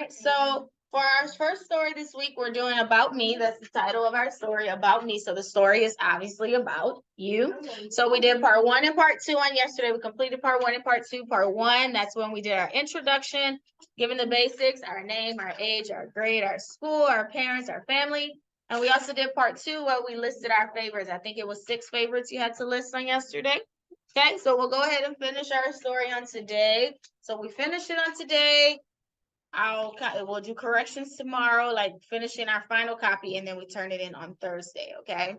right, so for our first story this week, we're doing About Me. That's the title of our story, About Me. So the story is obviously about you. So we did part 1 and part 2 on yesterday. We completed part 1 and part 2. Part 1, that's when we did our introduction, given the basics, our name, our age, our grade, our school, our parents, our family. And we also did part 2 where we listed our favorites. I think it was 6 favorites you had to list on yesterday. Okay, so we'll go ahead and finish our story on today. So we finished it on today. We'll do corrections tomorrow, like finishing our final copy, and then we turn it in on Thursday, okay?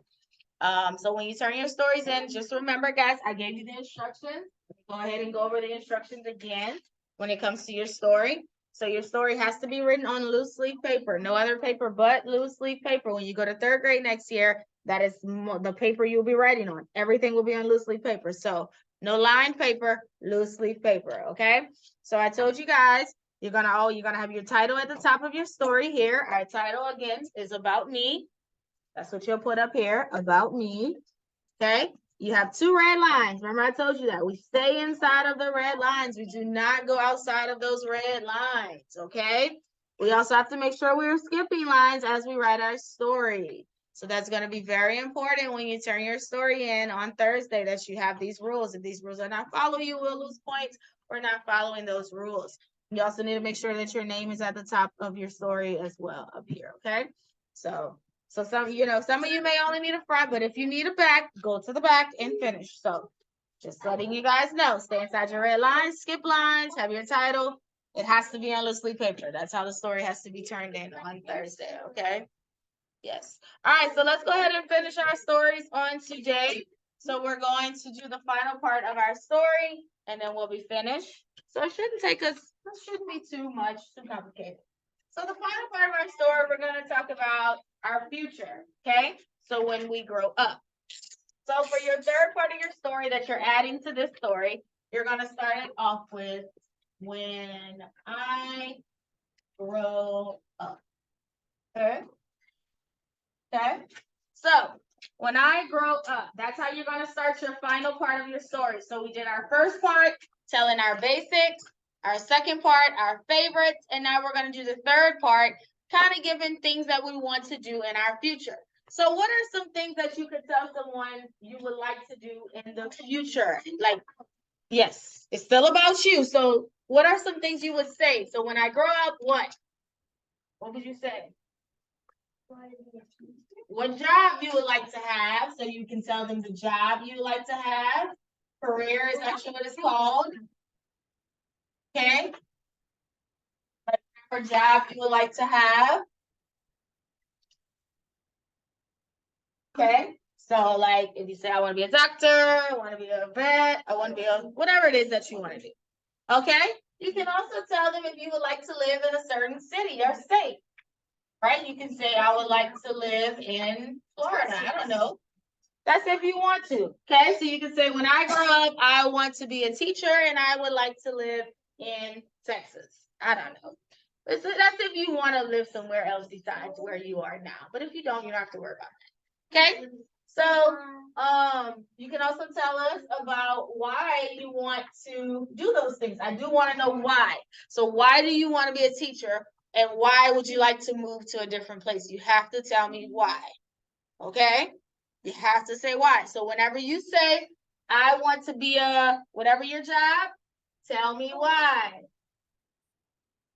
So when you turn your stories in, just remember, guys, I gave you the instructions. Go ahead and go over the instructions again when it comes to your story. So your story has to be written on loose leaf paper, no other paper but loose leaf paper. When you go to 3rd grade next year, that is the paper you'll be writing on. Everything will be on loose leaf paper. So no lined paper, loose leaf paper, okay? So I told you guys, you're gonna have your title at the top of your story here. Our title again is About Me. That's what you'll put up here, About Me. Okay. You have 2 red lines. Remember, I told you that we stay inside of the red lines. We do not go outside of those red lines. Okay. We also have to make sure we're skipping lines as we write our story. So that's going to be very important when you turn your story in on Thursday, that you have these rules. If these rules are not followed, you will lose points for not following those rules. You also need to make sure that your name is at the top of your story as well up here, okay? So some of you may only need a front, but if you need a back, go to the back and finish. So just letting you guys know, stay inside your red lines, skip lines, have your title. It has to be on loose leaf paper. That's how the story has to be turned in on Thursday, okay? Yes. All right, so let's go ahead and finish our stories on today. So we're going to do the final part of our story, and then we'll be finished. So it shouldn't be too complicated. So the final part of our story, we're going to talk about our future, okay? So when we grow up. So for your 3rd part of your story that you're adding to this story, you're going to start it off with when I grow up. Okay? Okay? So when I grow up, that's how you're going to start your final part of your story. So we did our first part, telling our basics, our second part, our favorites, and now we're going to do the 3rd part, kind of giving things that we want to do in our future. So what are some things that you could tell someone you would like to do in the future? Like, yes, it's still about you. So what are some things you would say? So when I grow up, what? What would you say? What job you would like to have, so you can tell them the job you would like to have. Career is actually what it's called. Okay. Whatever job you would like to have. Okay. So like if you say, I want to be a doctor, I want to be a vet, I want to be a whatever it is that you want to do. Okay. You can also tell them if you would like to live in a certain city or state. Right? You can say, I would like to live in Florida. I don't know. That's if you want to. Okay, so you can say, when I grow up, I want to be a teacher and I would like to live in Texas. I don't know. That's if you want to live somewhere else besides where you are now. But if you don't, you don't have to worry about that. Okay, so you can also tell us about why you want to do those things. I do want to know why. So why do you want to be a teacher, and why would you like to move to a different place? You have to tell me why. Okay. You have to say why. So whenever you say, I want to be whatever your job, tell me why.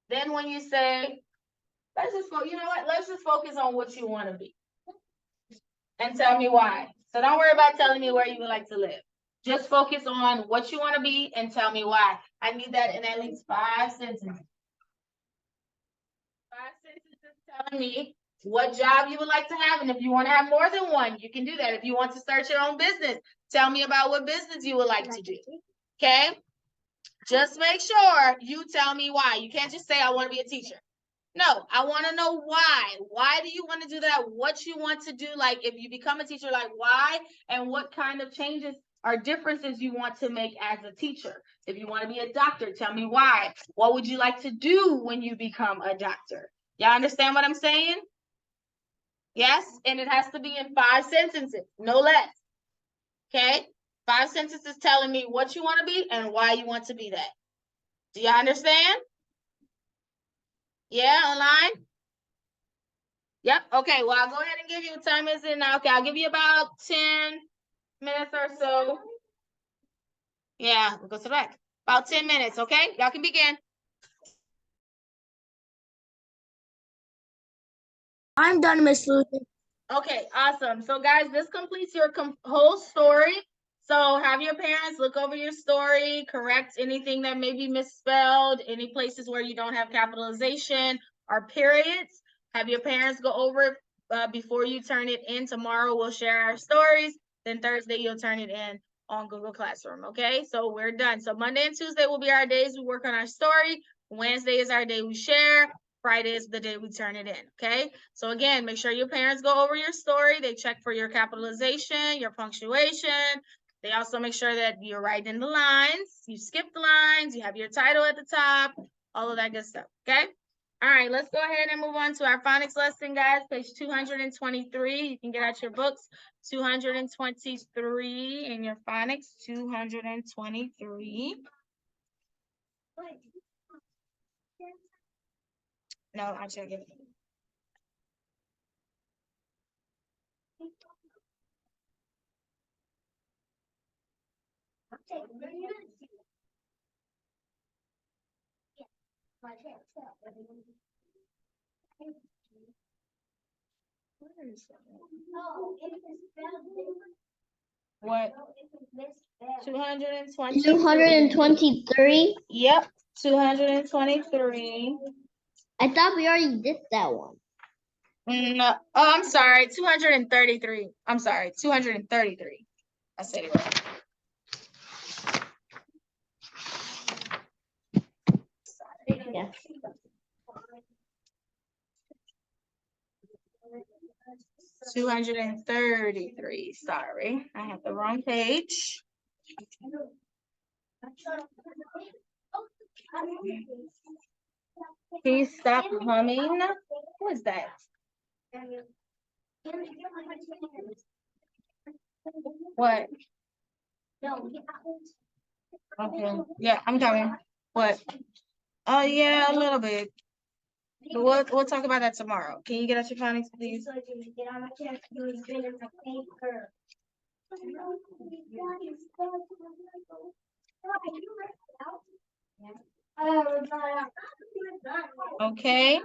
Then when you say, let's just focus on what you want to be. And tell me why. So don't worry about telling me where you would like to live. Just focus on what you want to be and tell me why. I need that in at least 5 sentences. 5 sentences telling me what job you would like to have, and if you want to have more than one, you can do that. If you want to start your own business, tell me about what business you would like to do. Okay? Just make sure you tell me why. You can't just say, I want to be a teacher. No, I want to know why. Why do you want to do that? What you want to do, like if you become a teacher, like why, and what kind of changes or differences you want to make as a teacher. If you want to be a doctor, tell me why. What would you like to do when you become a doctor? Y'all understand what I'm saying? Yes, and it has to be in 5 sentences, no less. Okay, 5 sentences telling me what you want to be and why you want to be that. Do you understand? Yeah, online? Yep, okay, well, I'll go ahead and give you, what time is it now? Okay, I'll give you about 10 minutes or so. Yeah, we'll go to the back. About 10 minutes, okay? Y'all can begin. I'm done, Miss Lucy. Okay, awesome. So guys, this completes your whole story. So have your parents look over your story, correct anything that may be misspelled, any places where you don't have capitalization or periods. Have your parents go over it before you turn it in. Tomorrow we'll share our stories. Then Thursday you'll turn it in on Google Classroom, okay? So we're done. So Monday and Tuesday will be our days we work on our story. Wednesday is our day we share. Friday is the day we turn it in, okay? So again, make sure your parents go over your story. They check for your capitalization, your punctuation. They also make sure that you're writing in the lines, you skip the lines, you have your title at the top, all of that good stuff, okay? All right, let's go ahead and move on to our phonics lesson, guys. Page 223. You can get out your books. 223 in your phonics, 223. No, I'll check it. What? 220. 223? Yep, 223. I thought we already did that one. No, oh, I'm sorry, 233. I'm sorry, 233. I said it right. Yeah. 233. Sorry, I have the wrong page. Please stop humming. Who is that? What? Okay. Yeah, I'm coming. What? Oh yeah, a little bit. But we'll talk about that tomorrow. Can you get us your phonics, please? Okay.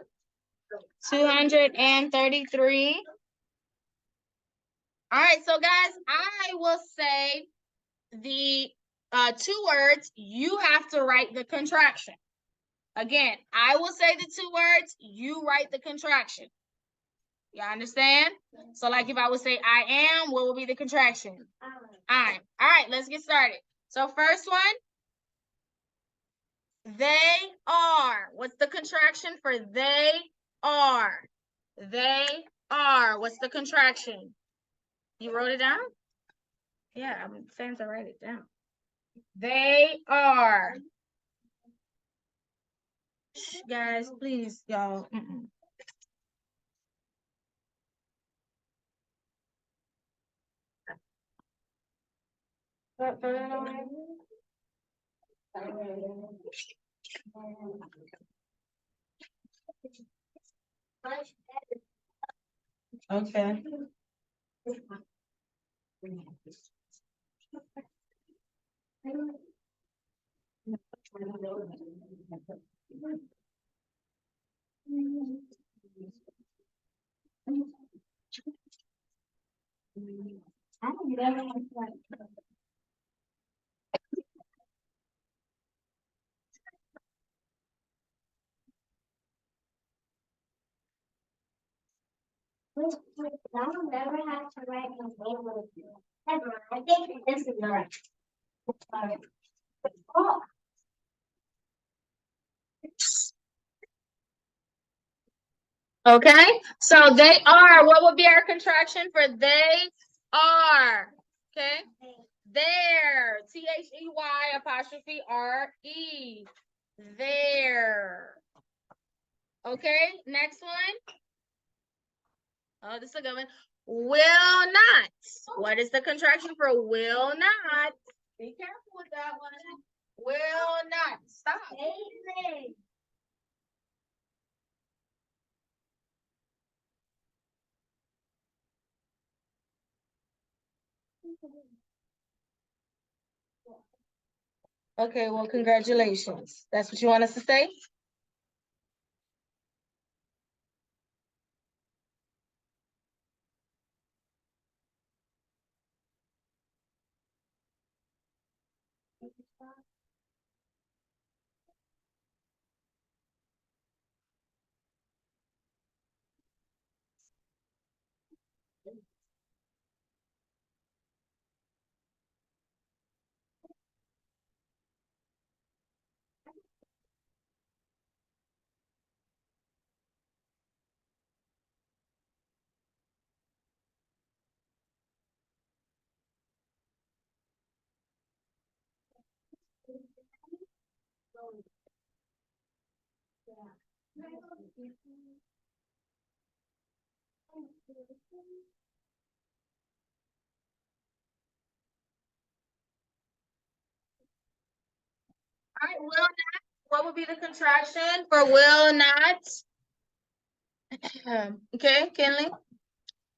233. All right, so guys, I will say the 2 words. You have to write the contraction. Again, I will say the 2 words. You write the contraction. You understand? So like if I would say I am, what will be the contraction? I'm. All right, let's get started. So first one, they are. What's the contraction for they are? They are. What's the contraction? You wrote it down? Yeah, I'm saying to write it down. They are. Shh, guys, please, y'all. Okay. I'll never have to write my name with you. Ever. I think this is right. Oh. Okay, so they are. What would be our contraction for they are? Okay, there. THEY''re. There. Okay, next one. Oh, this is a good one. Will not. What is the contraction for will not? Be careful with that one. Will not. Stop. Okay, well, congratulations. That's what you want us to say? All right, will not, what would be the contraction for will not? Okay, Kinley?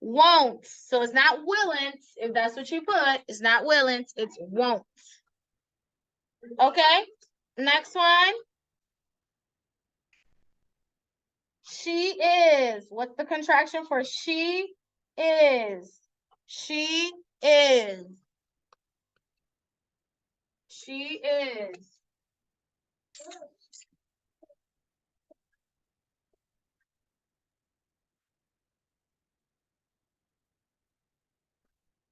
Won't, so it's not willent, if that's what you put, it's not willent, it's won't. Okay, next one. She is, what's the contraction for she is? She is. She is.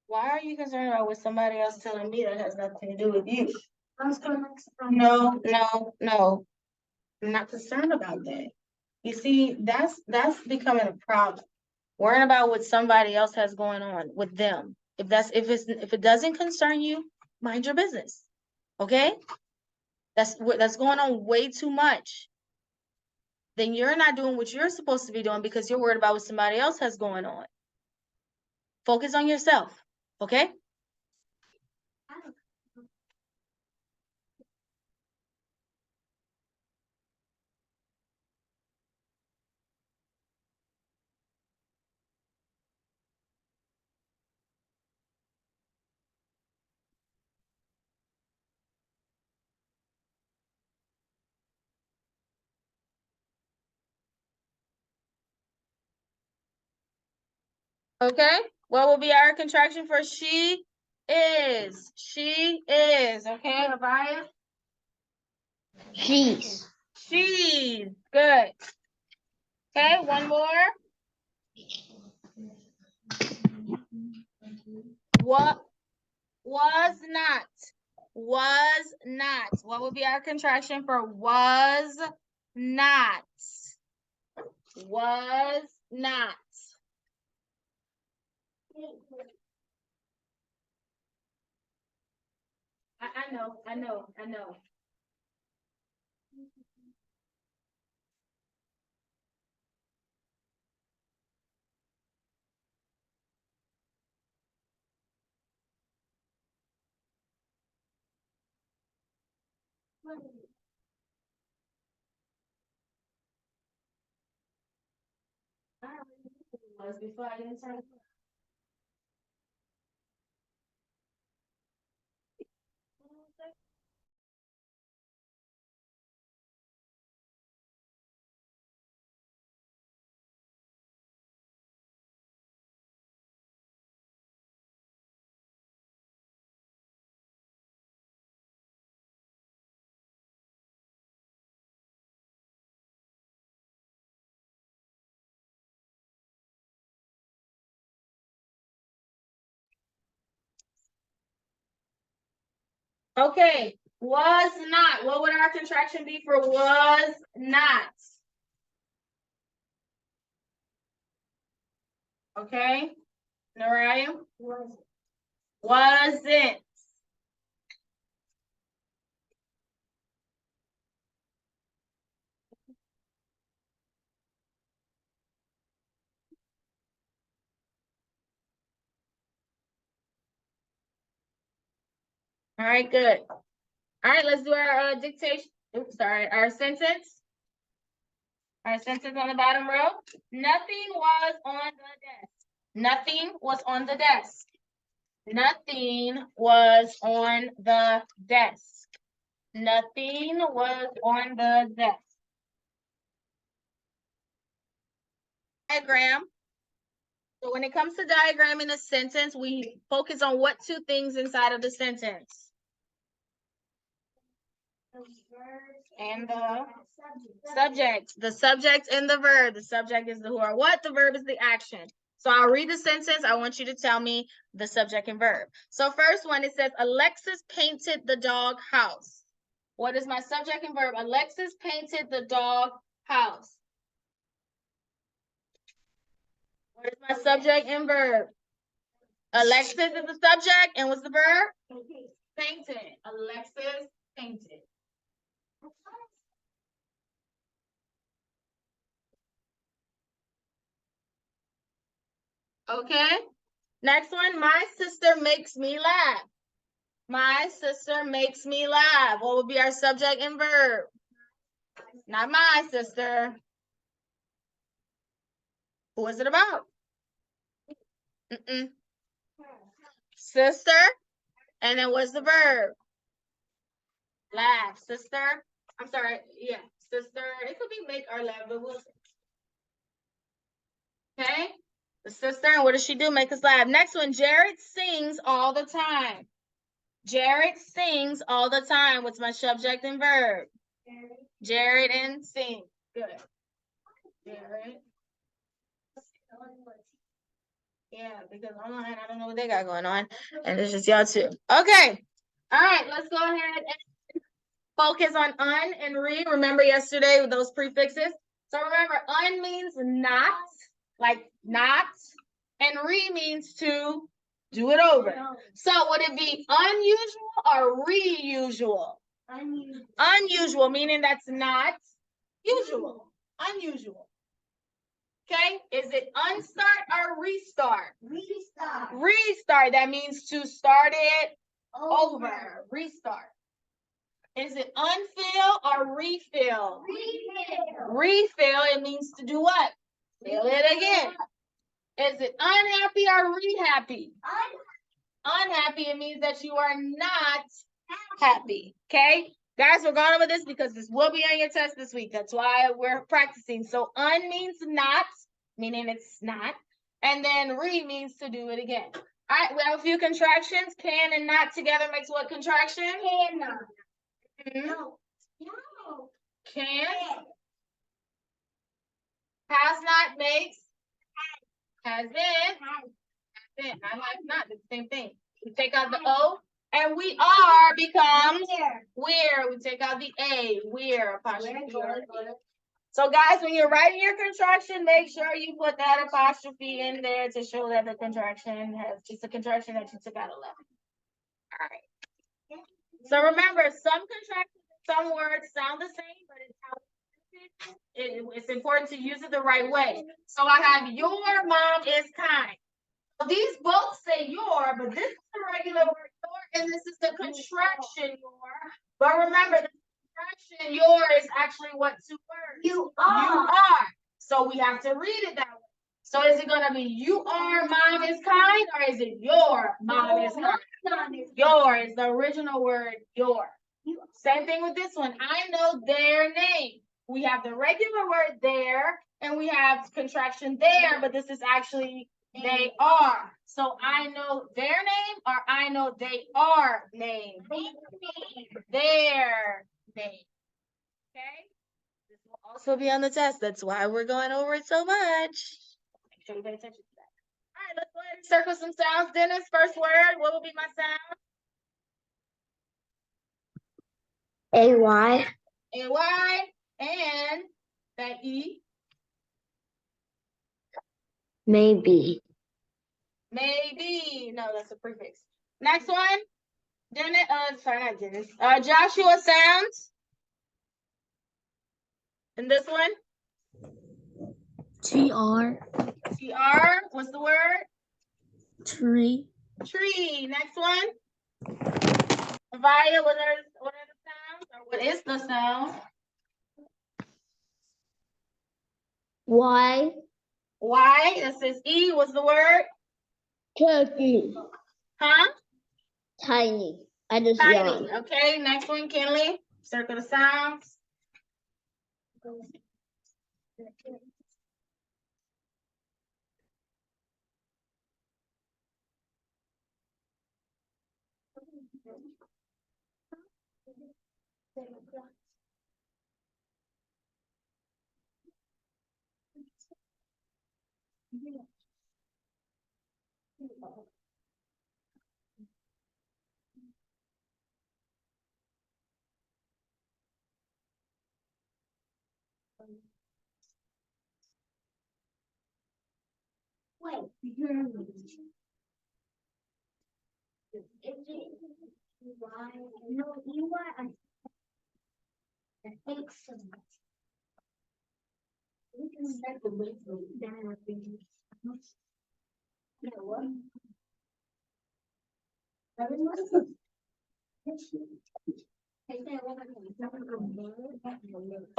Why are you concerned about what somebody else telling me that has nothing to do with you? No, no, no. I'm not concerned about that. You see, that's becoming a problem. Worrying about what somebody else has going on with them. If it doesn't concern you, mind your business. Okay? That's going on way too much. Then you're not doing what you're supposed to be doing because you're worried about what somebody else has going on. Focus on yourself. Okay? Okay? What will be our contraction for she is? She is. Okay, Abaya? She's. She's. Good. Okay, one more. What was not? Was not. What would be our contraction for was not? Was not. I know, I know, I know. Was before I didn't turn. Okay, was not. What would our contraction be for was not? Okay, Nariah? Wasn't. All right, good. All right, let's do our dictation. Oops, sorry, our sentence. Our sentence on the bottom row. Nothing was on the desk. Nothing was on the desk. Nothing was on the desk. Nothing was on the desk. Diagram. So when it comes to diagramming a sentence, we focus on what two things inside of the sentence? And the subject. The subject and the verb. The subject is the who or what, the verb is the action. So I'll read the sentence. I want you to tell me the subject and verb. So first one, it says, Alexis painted the dog house. What is my subject and verb? Alexis painted the dog house. What is my subject and verb? Alexis is the subject, and what's the verb? Painted. Alexis painted. Okay. Next one, my sister makes me laugh. My sister makes me laugh. What would be our subject and verb? Not my sister. Who is it about? Sister. And then what's the verb? Laugh. Sister. I'm sorry. Yeah. Sister. It could be make or laugh, but we'll see. Okay. The sister. And what does she do? Make us laugh. Next one. Jared sings all the time. Jared sings all the time. What's my subject and verb? Jared and sing. Good. Jared. Yeah, because online, I don't know what they got going on. And it's just y'all too. Okay. All right, let's go ahead and focus on un and re. Remember yesterday with those prefixes? So remember, un means not, like not, and re means to do it over. So would it be unusual or reusual? Unusual. Unusual, meaning that's not usual. Unusual. Okay, is it unstart or restart? Restart. Restart, that means to start it over. Restart. Is it unfill or refill? Refill. Refill, it means to do what? Fill it again. Is it unhappy or rehappy? Unhappy, it means that you are not happy. Okay? Guys, we're going over this because this will be on your test this week. That's why we're practicing. So un means not, meaning it's not. And then re means to do it again. All right, we have a few contractions. Can and not together makes what contraction? Cannot. No. Can. Has not makes. Has been. I like not. It's the same thing. We take out the O. And we are becomes where. We take out the A. Where apostrophe. So guys, when you're writing your contraction, make sure you put that apostrophe in there to show that the contraction has just a contraction that you took out 11. All right. So remember, some contractions, some words sound the same, but it's how it's important to use it the right way. So I have your mom is kind. These both say your, but this is the regular word your, and this is the contraction your. But remember, the contraction your is actually what two words? You are. You are. So we have to read it that way. So is it going to be you are mom is kind, or is it your mom is kind? Your is the original word your. Same thing with this one. I know their name. We have the regular word there, and we have contraction there, but this is actually they are. So I know their name, or I know they are name. Their name. Okay? This will also be on the test. That's why we're going over it so much. Make sure you pay attention to that. All right, let's go ahead and circle some sounds. Dennis, first word, what will be my sound? A-Y. A-Y. And that E. Maybe. Maybe. No, that's a prefix. Next one. Dennis, sorry, not Dennis. Joshua sounds. And this one? T-R. T-R. What's the word? Tree. Tree. Next one. Via, what are the sounds? Or what is the sound? Y. Y. That says E. What's the word? Turkey. Huh? Tiny. I just Tiny. yawned. Okay, next one, Kinley. Circle the sounds. Wait. No, you are. I think so. We can start the way down.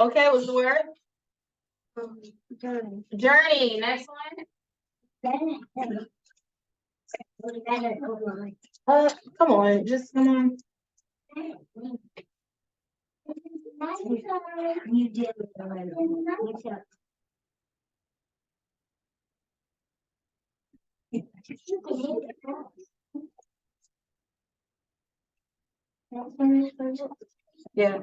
Okay, what's the word? Journey. Next one. Come on, just come on. You did it already. Yeah.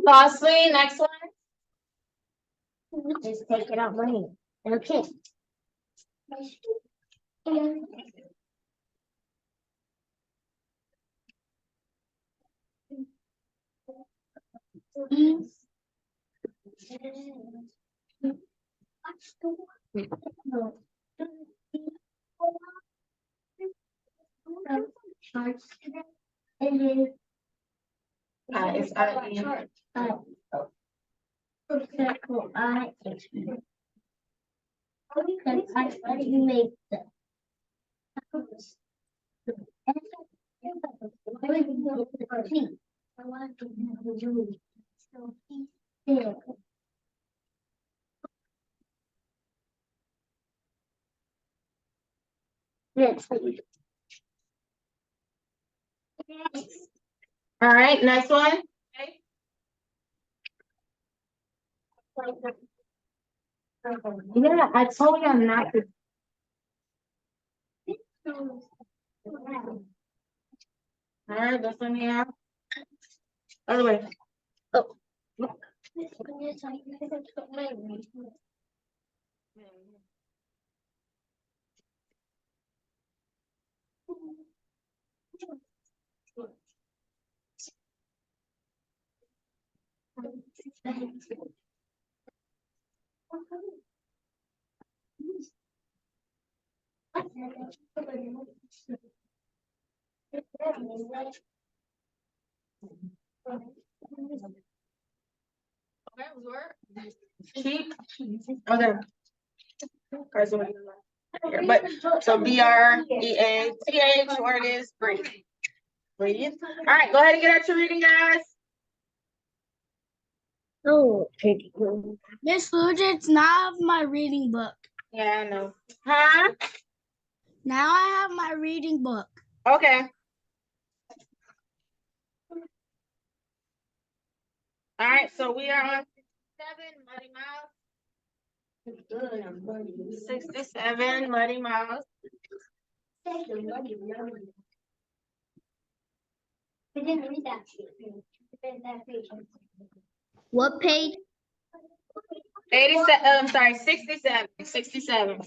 Costly. Next one. Just take it out money. Okay. It's How do you make the? I want to do. So he's Next. All right, next one. Yeah, I told you not to. All right, this one here. Other way. Oh. Okay, what's the word? Cheap. Okay. Guys, what do you like? Here, but so BREATH, word is breathe. Breathe. All right, go ahead and get out your reading, guys. Oh, Miss Fugits, now I have my reading book. Yeah, I know. Huh? Now I have my reading book. Okay. All right, so we are on 67 Muddy Mouse. 67 Muddy Mouse. I didn't read that. What page? 87, I'm sorry, 67. 67.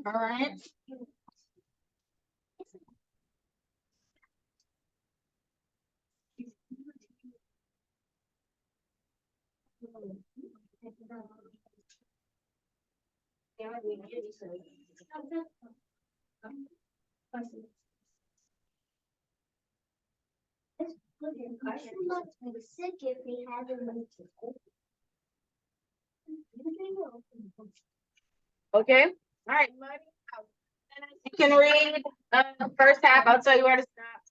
All right. Question mark be sick if we haven't been to school. Okay. All right. Muddy Mouse. You can read the first half. I'll tell you where to stop.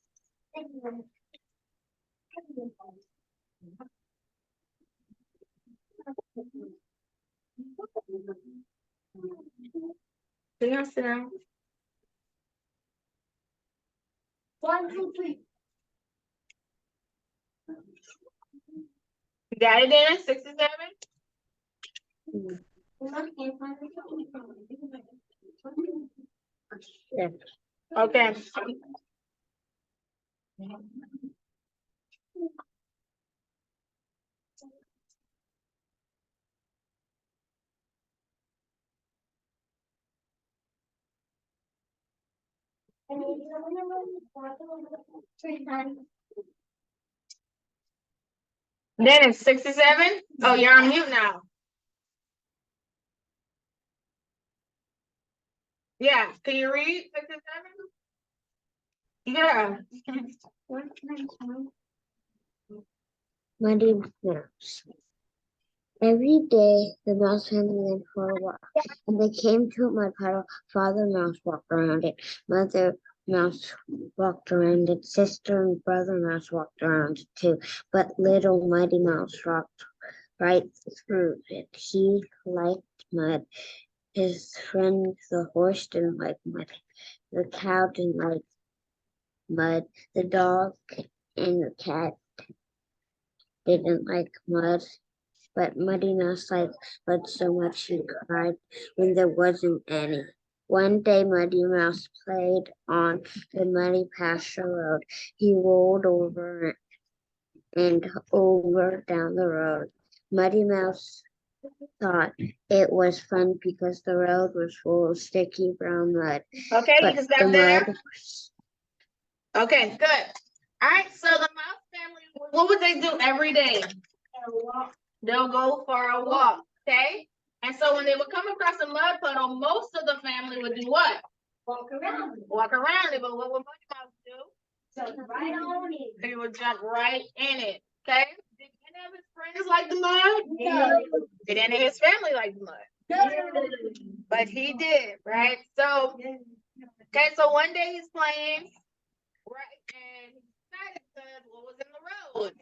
Sit down, sit down. 1, 2, 3. You got it in 67? Yeah. Okay. Then it's 67? Oh, you're on mute now. Yeah. Can you read 67? Yeah. Muddy Mouse. Every day, the mouse family went for a walk, and they came to a mud puddle. Father Mouse walked around it. Mother Mouse walked around it. Sister and Brother Mouse walked around it too. But little Muddy Mouse walked right through it. He liked mud. His friend the horse didn't like mud. The cow didn't like mud. The dog and the cat didn't like mud. But Muddy Mouse liked mud so much he cried when there wasn't any. One day Muddy Mouse played on the muddy pasture road. He rolled over and over down the road. Muddy Mouse thought it was fun because the road was full of sticky brown mud. Okay, you But can the stop there. mud Okay, good. All right, so the mouse family, what would they do every day? They'll go for a walk, okay? And so when they would come across a mud puddle, most of the family would do what? walk around. Walk around it, but what would Muddy Mouse do? Jump right on it. He would jump right in it, okay? Did any of his friends like the mud? No. Did any of his family like the mud? No. But he did, right? So, okay, so one day he's playing, right? And he decided because what was in the road?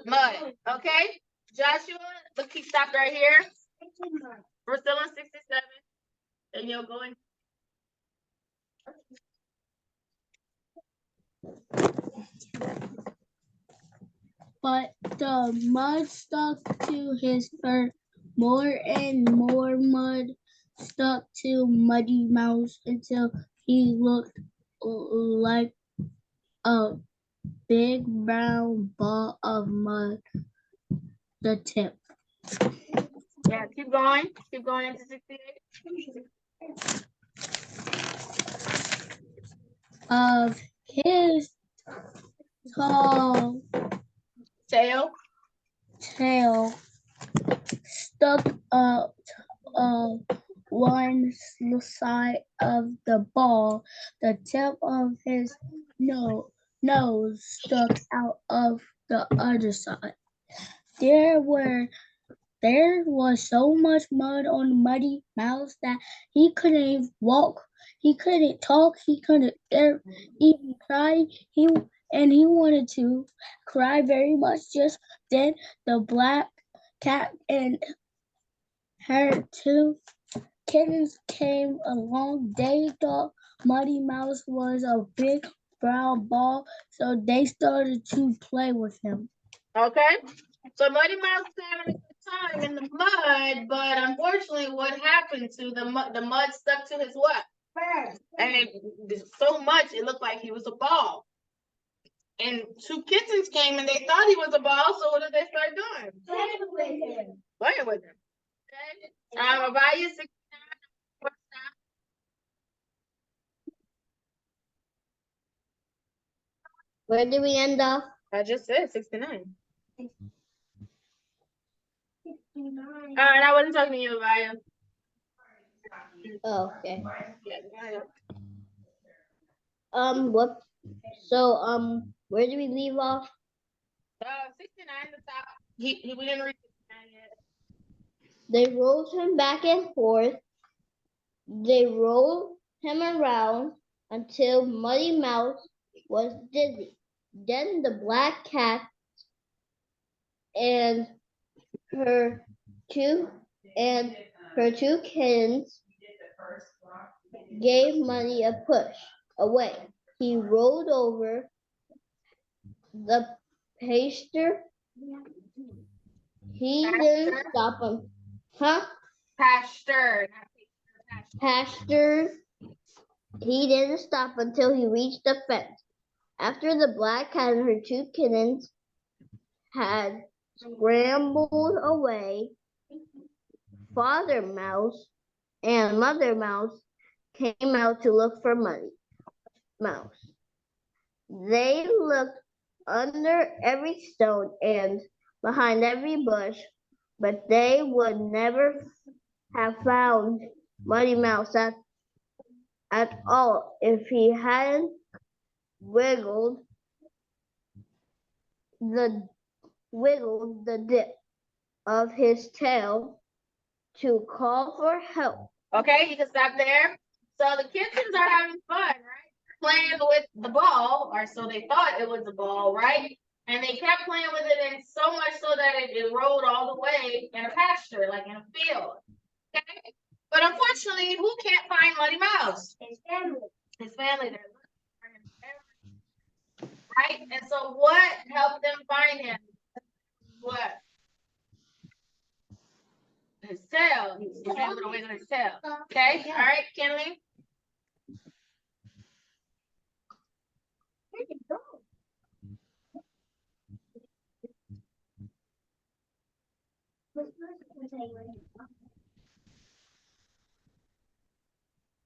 Mud, okay? Joshua, look, he stopped right here. We're still on 67. And you'll go in. But the mud stuck to his fur. More and more mud stuck to Muddy Mouse until he looked like a big brown ball of mud. The tip Yeah, keep going. Keep going into 68. of his tall Tail. tail stuck up one side of the ball. The tip of his nose stuck out of the other side. There was so much mud on Muddy Mouse that he couldn't even walk. He couldn't talk. He couldn't even cry. He wanted to cry very much. Just then, the black cat and her two kittens came along. They thought Muddy Mouse was a big brown ball, so they started to play with him. Okay. So Muddy Mouse is having a good time in the mud, but unfortunately, what happened to the mud? The mud stuck to his what? Fur. And it so much it looked like he was a ball. And two kittens came and they thought he was a ball, so what did they start doing? Playing with him. Okay. Abaya 69. What's that? Where did we end off? I just said 69. All right, I wasn't talking to you, Abaya. Oh, okay. Yeah, go ahead. What? So, where did we leave off? 69, the top. We didn't read 69 yet. They rolled him back and forth. They rolled him around until Muddy Mouse was dizzy. Then the black cat and her two kittens gave Muddy a push away. He rolled over the pasture. He didn't stop him. Huh? Pasture. Pasture. He didn't stop until he reached the fence. After the black cat and her two kittens had scrambled away, Father Mouse and Mother Mouse came out to look for Muddy Mouse. They looked under every stone and behind every bush, but they would never have found Muddy Mouse at all if he hadn't wiggled the dip of his tail to call for help. Okay, you can stop there. So the kittens are having fun, right? Playing with the ball, or so they thought it was a ball, right? And they kept playing with it, and so much so that it rolled all the way in a pasture, like in a field. Okay? But unfortunately, who can't find Muddy Mouse? His family. His family. They're looking for him, right? And so what helped them find him? What? His tail. He's scrambling away with his tail. Okay? All right, Kenley? Where'd it go?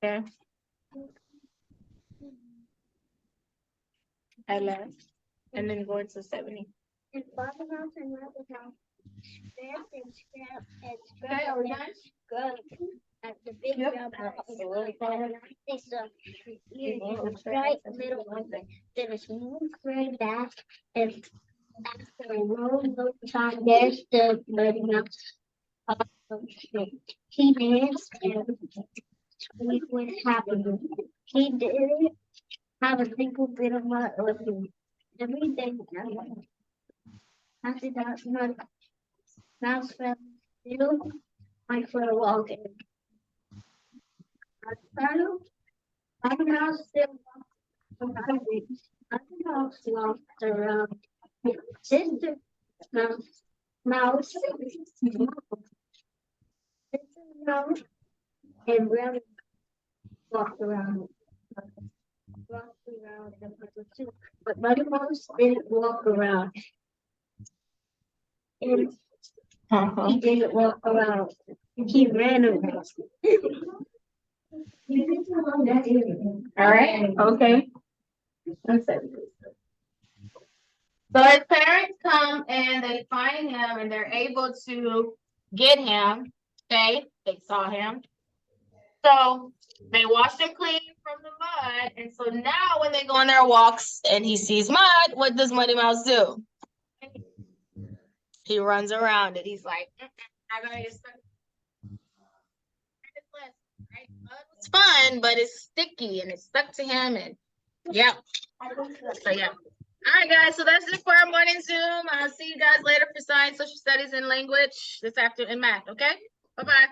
Okay. I left. And then going to 70. And Father Mouse and Mother Mouse scrapped and scrapped and Okay, are we done? Good. At the big Yep. brown house. So really fun. It's a bright little one, then a smooth gray back, and after a long time, there's the Muddy Mouse. He danced and we went happy. He didn't have a single bit of mud on him. Every day, after that, Mud Mouse felt still went for a walk. Muddy Mouse still walked around. Muddy Mouse walked around. Sister Mouse, Sister Mouse, and Brother walked around. The puzzle too. But Muddy Mouse didn't walk around. And he didn't walk around. He ran around. All right, okay. So his parents come and they find him and they're able to get him. Okay, they saw him. So they washed him clean from the mud. And so now when they go on their walks and he sees mud, what does Muddy Mouse do? He runs around it. He's like, I'm gonna get stuck. Right? Mud was fun, but it's sticky and it's stuck to him. And yeah. So yeah. All right, guys. So that's it for our morning Zoom. I'll see you guys later for science, social studies, and language this afternoon, and math. Okay. Bye bye.